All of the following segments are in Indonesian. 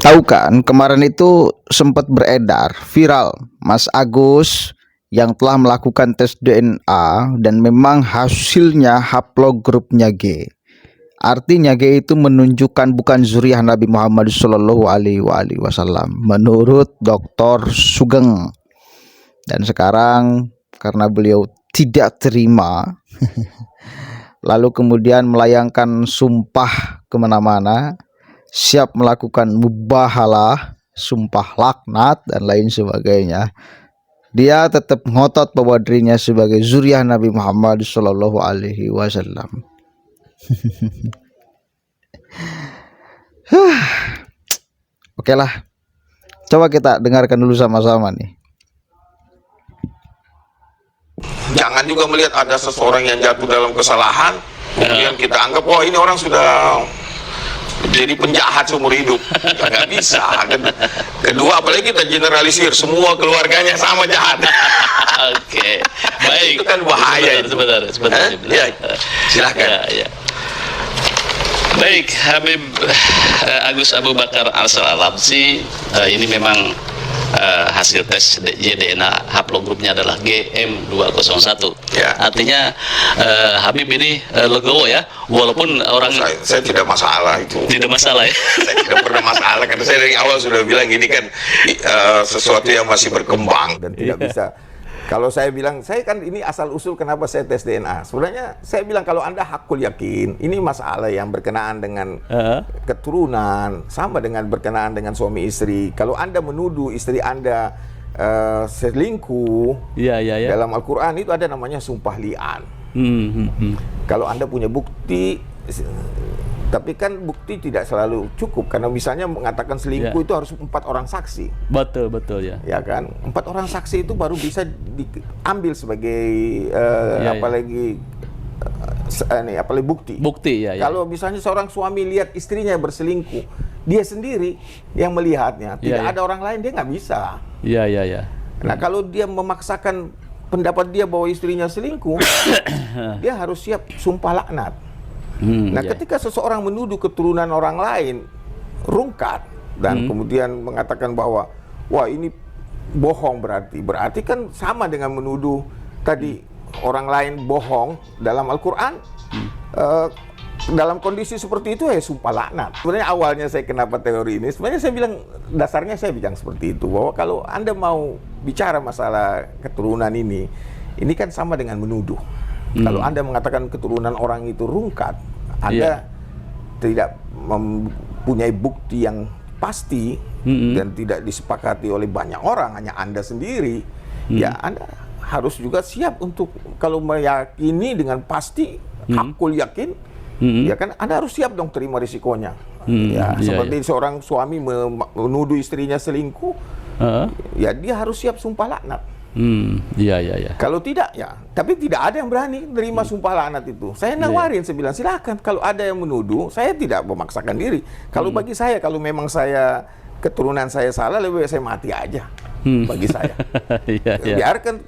Tahu kan, kemarin itu sempat beredar viral Mas Agus yang telah melakukan tes DNA dan memang hasilnya haplogrupnya G. Artinya G itu menunjukkan bukan zuriat Nabi Muhammad Shallallahu Alaihi Wasallam menurut Dr. Sugeng. Dan sekarang karena beliau tidak terima, lalu kemudian melayangkan sumpah kemana-mana, siap melakukan mubahalah, sumpah laknat dan lain sebagainya. Dia tetap ngotot bahwa dirinya sebagai zuriat Nabi Muhammad Shallallahu Alaihi Wasallam. Oke lah, coba kita dengarkan dulu sama-sama nih. Jangan juga melihat ada seseorang yang jatuh dalam kesalahan, kemudian kita anggap, wah ini orang sudah jadi penjahat seumur hidup. Ya, nggak bisa. Kedua, apalagi kita generalisir semua keluarganya sama jahat. Oke, baik. Itu kan bahaya. Sebentar. Ya, silakan. Ya. Baik, Habib Agus Abu Bakar Al-Salamsi, ini memang hasil tes DNA haplogrupnya adalah GM201. Ya. Artinya Habib ini legowo ya, walaupun orang Saya tidak masalah itu. tidak masalah ya. Saya tidak pernah masalah karena saya dari awal sudah bilang ini kan sesuatu yang masih berkembang dan tidak bisa. Kalau saya bilang, saya kan ini asal usul kenapa saya tes DNA. Sebenarnya saya bilang kalau Anda hakul yakin, ini masalah yang berkenaan dengan keturunan, sama dengan berkenaan dengan suami istri. Kalau Anda menuduh istri Anda selingkuh, dalam Al-Quran itu ada namanya sumpah li'an. Kalau Anda punya bukti, tapi kan bukti tidak selalu cukup, karena misalnya mengatakan selingkuh itu harus 4 orang saksi. Betul ya. Ya kan, 4 orang saksi itu baru bisa diambil sebagai apalagi bukti. Bukti ya. Kalau misalnya seorang suami lihat istrinya berselingkuh, dia sendiri yang melihatnya, tidak ada orang lain, dia nggak bisa. Iya. Nah, kalau dia memaksakan pendapat dia bahwa istrinya selingkuh, dia harus siap sumpah laknat. Ketika seseorang menuduh keturunan orang lain rungkat dan kemudian mengatakan bahwa wah ini bohong, berarti kan sama dengan menuduh tadi orang lain bohong dalam Al-Quran. Dalam kondisi seperti itu sumpah laknat. Sebenarnya awalnya saya kenapa teori ini, sebenarnya saya bilang dasarnya saya bilang seperti itu, bahwa kalau Anda mau bicara masalah keturunan ini kan sama dengan menuduh. Kalau Anda mengatakan keturunan orang itu rungkat, Anda tidak mempunyai bukti yang pasti dan tidak disepakati oleh banyak orang, hanya Anda sendiri, ya Anda harus juga siap untuk kalau meyakini dengan pasti, hakul yakin, ya kan Anda harus siap dong terima risikonya. Seperti seorang suami menuduh istrinya selingkuh, ya dia harus siap sumpah laknat. Kalau tidak, ya. Tapi tidak ada yang berani menerima sumpah laknat itu. Saya nawarin, saya bilang silakan. Kalau ada yang menuduh, saya tidak memaksakan diri. Kalau bagi saya, kalau memang saya keturunan saya salah, lebih baik saya mati aja. Bagi saya. Biarkan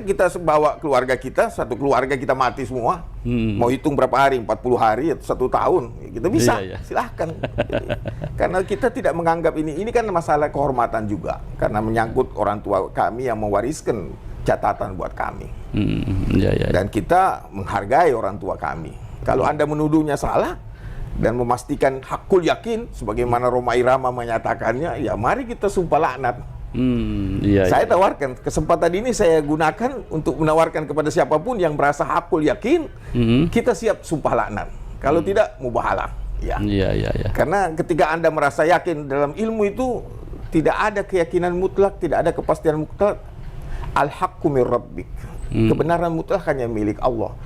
kita bawa keluarga kita, satu keluarga kita mati semua. Mau hitung berapa hari, 40 hari atau 1 tahun, kita bisa. Silahkan. Karena kita tidak menganggap ini kan masalah kehormatan juga, karena menyangkut orang tua kami yang mewariskan catatan buat kami. Dan kita menghargai orang tua kami. Kalau Anda menuduhnya salah dan memastikan hakul yakin sebagaimana Roma Irama menyatakannya, ya mari kita sumpah laknat. Saya tawarkan kesempatan ini, saya gunakan untuk menawarkan kepada siapapun yang merasa hakul yakin, kita siap sumpah laknat. Kalau tidak, mubahalah. Karena ketika Anda merasa yakin dalam ilmu itu, tidak ada keyakinan mutlak, tidak ada kepastian mutlak. Al-haqqu mir rabbik. Kebenaran mutlak hanya milik Allah.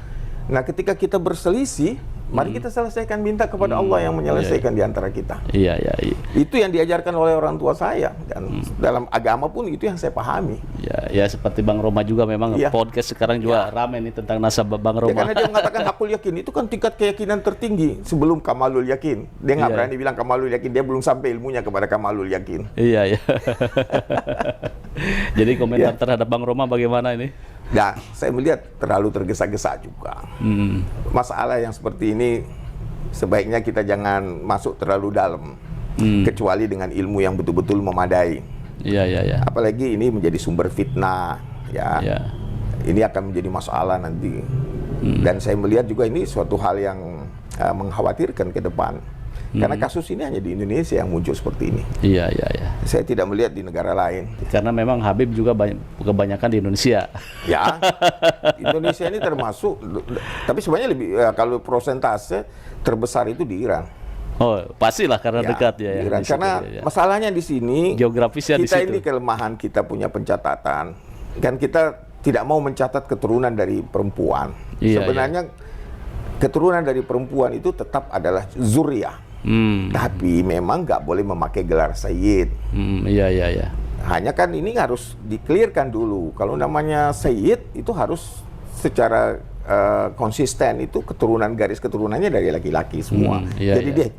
Nah, ketika kita berselisih, mari kita selesaikan, minta kepada Allah yang menyelesaikan di antara kita. Itu yang diajarkan oleh orang tua saya, dan dalam agama pun itu yang saya pahami. Ya seperti Bang Roma juga memang podcast sekarang juga ramai nih tentang nasab Bang Roma. Karena dia mengatakan hakul yakin, itu kan tingkat keyakinan tertinggi sebelum kamalul yakin. Dia nggak berani bilang kamalul yakin, dia belum sampai ilmunya kepada kamalul yakin. Jadi komentar terhadap Bang Roma bagaimana ini? Nah, saya melihat terlalu tergesa-gesa juga. Masalah yang seperti ini sebaiknya kita jangan masuk terlalu dalam. kecuali dengan ilmu yang betul-betul memadai. Iya. Apalagi ini menjadi sumber fitnah, ya. Iya. Ini akan menjadi masalah nanti. Dan saya melihat juga ini suatu hal yang mengkhawatirkan ke depan. Karena kasus ini hanya di Indonesia yang muncul seperti ini. Iya. Saya tidak melihat di negara lain. Karena memang Habib juga kebanyakan di Indonesia. Ya, Indonesia ini termasuk, tapi sebenarnya lebih kalau prosentase terbesar itu di Iran. Oh, pastilah karena Ya, dekat ya. di Ya, Iran. di situ, Karena ya. masalahnya di sini, Geografisnya di kita situ. ini kelemahan kita punya pencatatan. Kan kita tidak mau mencatat keturunan dari perempuan. Iya, Sebenarnya keturunan dari perempuan itu tetap adalah zuriyah. Tapi memang nggak boleh memakai gelar sayyid. Iya. Hanya kan ini harus di-clearkan dulu. Kalau namanya sayyid itu harus secara konsisten, itu keturunan, garis keturunannya dari laki-laki semua. Iya, Jadi iya.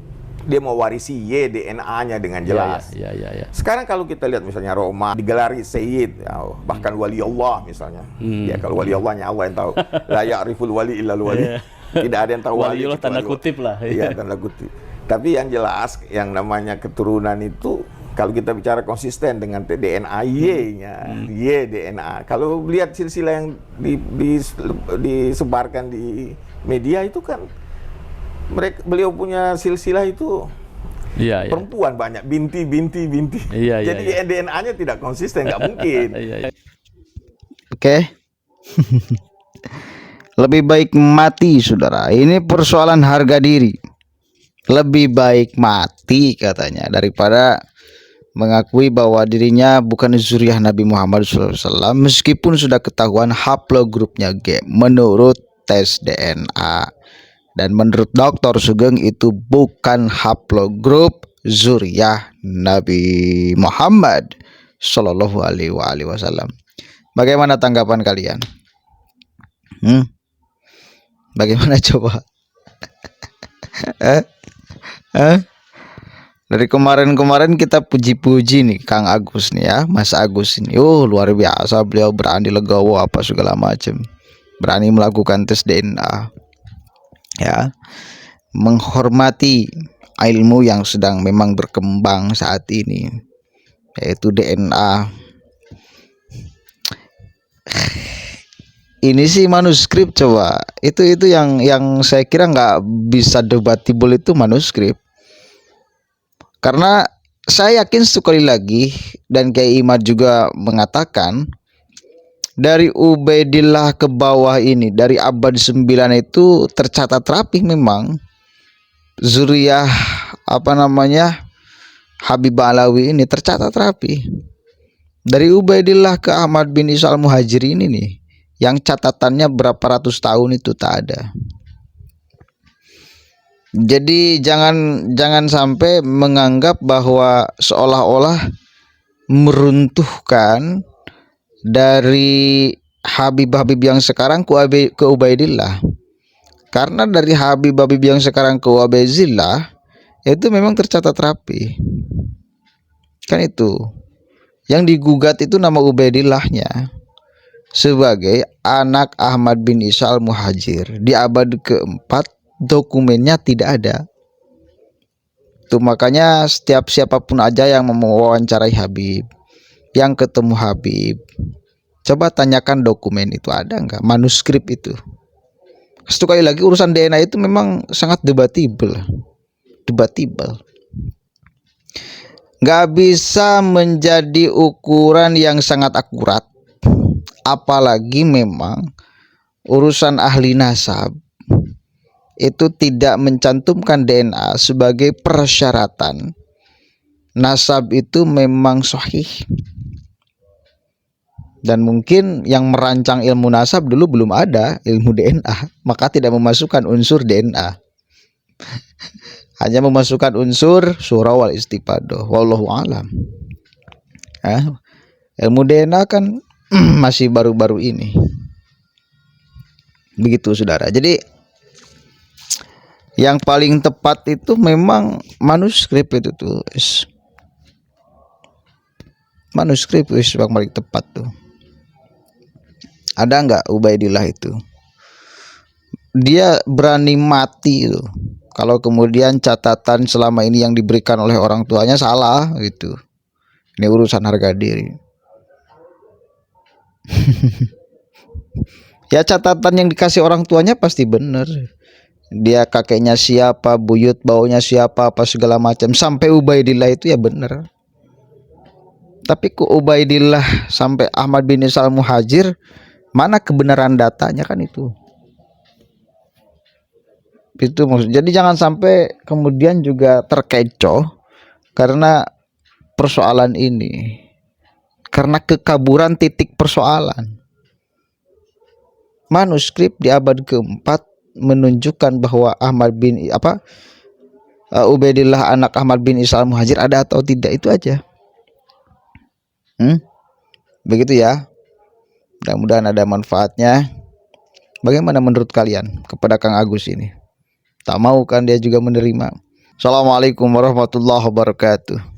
dia mewarisi Y DNA-nya dengan jelas. Iya. Sekarang kalau kita lihat misalnya Roma digelari sayyid, ya, bahkan wali Allah misalnya. Ya kalau wali Allahnya Allah yang tahu. La ya'riful wali illal wali. Tidak ada yang tahu wali. Waliullah tanda kecuali kutip lah. Iya, tanda kutip. Tapi yang jelas yang namanya keturunan itu kalau kita bicara konsisten dengan DNA Y-nya, Y DNA. Kalau lihat silsilah yang disebarkan di media itu kan beliau punya silsilah itu Iya. perempuan banyak, binti. Iya. Jadi DNA-nya tidak konsisten, nggak mungkin. Iya. Oke. Lebih baik mati, saudara. Ini persoalan harga diri. Lebih baik mati katanya daripada mengakui bahwa dirinya bukan zuriyah Nabi Muhammad SAW, meskipun sudah ketahuan haplogrupnya G menurut tes DNA. Dan menurut Dr. Sugeng itu bukan haplogrup zuriyah Nabi Muhammad Sallallahu Alaihi Wasallam. Bagaimana tanggapan kalian? Bagaimana coba? Dari kemarin-kemarin kita puji-puji nih Kang Agus nih ya, Mas Agus ini. Oh, luar biasa, beliau berani legowo apa segala macam. Berani melakukan tes DNA. Ya. Menghormati ilmu yang sedang memang berkembang saat ini, yaitu DNA. Ini sih manuskrip, coba. Itu yang saya kira nggak bisa debatable, itu manuskrip. Karena saya yakin sekali lagi, dan Kiai Imad juga mengatakan, dari Ubaidillah ke bawah ini, dari abad 9 itu tercatat rapi memang zuriyah Habib Alawi ini tercatat rapi. Dari Ubaidillah ke Ahmad bin Isa al-Muhajiri ini nih, yang catatannya berapa ratus tahun itu tak ada. Jadi jangan sampai menganggap bahwa seolah-olah meruntuhkan dari Habib-Habib yang sekarang ke Ubaidillah. Karena dari Habib-Habib yang sekarang ke Ubaidillah itu memang tercatat rapi. Kan itu. Yang digugat itu nama Ubaidillahnya sebagai anak Ahmad bin Isa al-Muhajir. Di abad keempat dokumennya tidak ada. Itu makanya siapapun aja yang mewawancarai Habib, yang ketemu Habib, coba tanyakan dokumen itu ada nggak, manuskrip itu. Sekali lagi urusan DNA itu memang sangat debatable. Nggak bisa menjadi ukuran yang sangat akurat, apalagi memang urusan ahli nasab itu tidak mencantumkan DNA sebagai persyaratan. Nasab itu memang sahih. Dan mungkin yang merancang ilmu nasab dulu belum ada ilmu DNA, maka tidak memasukkan unsur DNA. Hanya memasukkan unsur surah wal istiqadah. Wallahu alam. Ilmu DNA kan masih baru-baru ini. Begitu, saudara. Jadi yang paling tepat itu memang manuskrip itu tuh. Manuskrip yang paling tepat tuh. Ada nggak Ubaidillah itu? Dia berani mati itu kalau kemudian catatan selama ini yang diberikan oleh orang tuanya salah gitu. Ini urusan harga diri. Ya catatan yang dikasih orang tuanya pasti benar. Dia kakeknya siapa, buyut baunya siapa, apa segala macam, sampai Ubaidillah itu ya benar. Tapi ku Ubaidillah sampai Ahmad bin Ishaq Al-Muhajir, mana kebenaran datanya kan itu. Itu maksud. Jadi jangan sampai kemudian juga terkecoh karena persoalan ini. Karena kekaburan titik persoalan. Manuskrip di abad keempat menunjukkan bahwa Ubaidillah anak Ahmad bin Ishaq Al-Muhajir ada atau tidak, itu aja. Begitu ya. Mudah-mudahan ada manfaatnya. Bagaimana menurut kalian kepada Kang Agus ini? Tak mau kan dia juga menerima. Assalamualaikum warahmatullahi wabarakatuh.